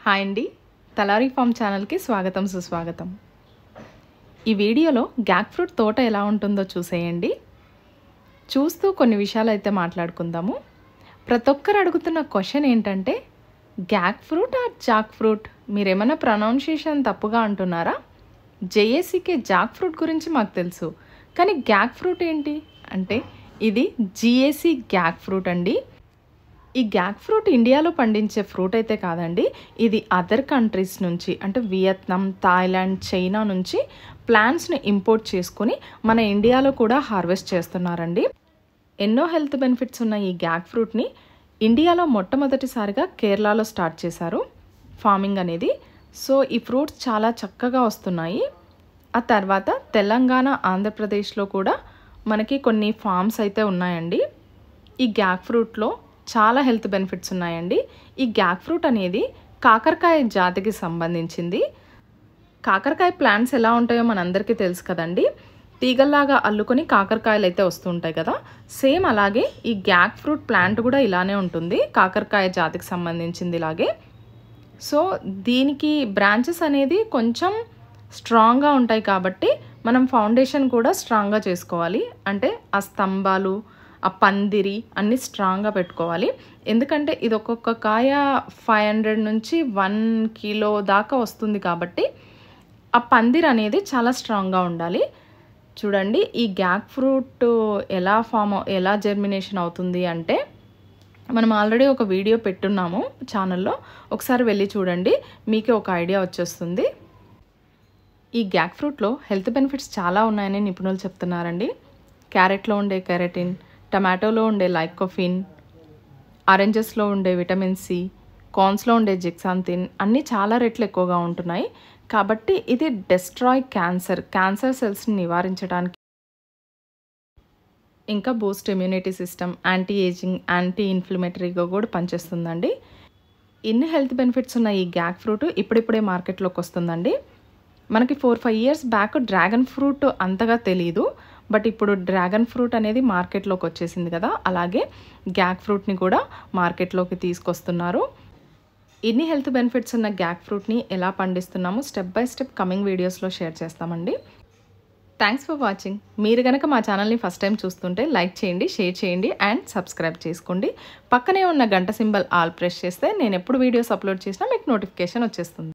Hi అండి, Talari form ఛానల్కి స్వాగతం సుస్వాగతం. ఈ వీడియోలో గ్యాక్ ఫ్రూట్ తోట ఎలా ఉంటుందో చూసేయండి. చూస్తూ కొన్ని విషయాలు అయితే మాట్లాడుకుందాము. ప్రతి ఒక్కరు అడుగుతున్న క్వశ్చన్ ఏంటంటే, gac fruit or Jack fruit, మీరేమైనా ప్రొనౌన్సియేషన్ తప్పుగా అంటున్నారా? జేఏసీకే జాక్ ఫ్రూట్ గురించి మాకు తెలుసు, కానీ గ్యాక్ ఫ్రూట్ ఏంటి అంటే ఇది జిఏసీ గ్యాక్ ఫ్రూట్ అండి. ఈ గ్యాక్ ఫ్రూట్ ఇండియాలో పండించే ఫ్రూట్ అయితే కాదండి. ఇది అదర్ కంట్రీస్ నుంచి అంటే వియత్నాం, థాయిలాండ్, చైనా నుంచి ప్లాంట్స్ని ఇంపోర్ట్ చేసుకొని మన ఇండియాలో కూడా హార్వెస్ట్ చేస్తున్నారండి. ఎన్నో హెల్త్ బెనిఫిట్స్ ఉన్న ఈ గ్యాక్ ఫ్రూట్ని ఇండియాలో మొట్టమొదటిసారిగా కేరళలో స్టార్ట్ చేశారు ఫార్మింగ్ అనేది. సో ఈ ఫ్రూట్స్ చాలా చక్కగా వస్తున్నాయి. ఆ తర్వాత తెలంగాణ, ఆంధ్రప్రదేశ్లో కూడా మనకి కొన్ని ఫార్మ్స్ అయితే ఉన్నాయండి. ఈ గ్యాక్ ఫ్రూట్లో చాలా హెల్త్ బెనిఫిట్స్ ఉన్నాయండి. ఈ గ్యాక్ ఫ్రూట్ అనేది కాకరకాయ జాతికి సంబంధించింది. కాకరకాయ ప్లాంట్స్ ఎలా ఉంటాయో మనందరికీ తెలుసు కదండి. తీగల్లాగా అల్లుకొని కాకరకాయలు అయితే వస్తుంటాయి కదా, సేమ్ అలాగే ఈ గ్యాక్ ఫ్రూట్ ప్లాంట్ కూడా ఇలానే ఉంటుంది, కాకరకాయ జాతికి సంబంధించింది ఇలాగే. సో దీనికి బ్రాంచెస్ అనేది కొంచెం స్ట్రాంగ్గా ఉంటాయి కాబట్టి మనం ఫౌండేషన్ కూడా స్ట్రాంగ్గా చేసుకోవాలి. అంటే ఆ స్తంభాలు, ఆ పందిరి అన్నీ స్ట్రాంగ్గా పెట్టుకోవాలి. ఎందుకంటే ఇది ఒక్కొక్క కాయ 500 నుంచి 1 కిలో దాకా వస్తుంది కాబట్టి ఆ పందిరి అనేది చాలా స్ట్రాంగ్గా ఉండాలి. చూడండి ఈ గ్యాక్ ఫ్రూట్ ఎలా జర్మినేషన్ అవుతుంది అంటే, మనం ఆల్రెడీ ఒక వీడియో పెట్టున్నాము ఛానల్లో, ఒకసారి వెళ్ళి చూడండి, మీకే ఒక ఐడియా వచ్చేస్తుంది. ఈ గ్యాక్ ఫ్రూట్లో హెల్త్ బెనిఫిట్స్ చాలా ఉన్నాయని నిపుణులు చెప్తున్నారండి. క్యారెట్లో ఉండే కెరటిన్, టమాటోలో ఉండే లైకోఫిన్, ఆరెంజెస్లో ఉండే విటమిన్ సి, కార్న్స్లో ఉండే జిక్సాంతిన్ అన్నీ చాలా రెట్లు ఎక్కువగా ఉంటున్నాయి. కాబట్టి ఇది డెస్ట్రాయ్ క్యాన్సర్ సెల్స్ని నివారించడానికి, ఇంకా boost immunity system, anti aging, anti ఇన్ఫ్లమేటరీగా కూడా పనిచేస్తుందండి. ఇన్ని హెల్త్ బెనిఫిట్స్ ఉన్న ఈ గ్యాక్ ఫ్రూట్ ఇప్పుడిప్పుడే మార్కెట్లోకి వస్తుందండి. మనకి 4-5 ఇయర్స్ బ్యాక్ డ్రాగన్ ఫ్రూట్ అంతగా తెలీదు, బట్ ఇప్పుడు డ్రాగన్ ఫ్రూట్ అనేది మార్కెట్లోకి వచ్చేసింది కదా, అలాగే గ్యాక్ ఫ్రూట్ని కూడా మార్కెట్లోకి తీసుకొస్తున్నారు. ఇన్ని హెల్త్ బెనిఫిట్స్ ఉన్న గ్యాక్ ఫ్రూట్ని ఎలా పండిస్తున్నామో స్టెప్ బై స్టెప్ కమింగ్ వీడియోస్లో షేర్ చేస్తామండి. Thanks for watching. మీరు కనుక మా ఛానల్ని ఫస్ట్ టైం చూస్తుంటే లైక్ చేయండి, షేర్ చేయండి అండ్ సబ్స్క్రైబ్ చేసుకోండి. పక్కనే ఉన్న గంట సింబల్ ఆల్ ప్రెస్ చేస్తే నేను ఎప్పుడు వీడియోస్ అప్లోడ్ చేసినా మీకు నోటిఫికేషన్ వచ్చేస్తుంది.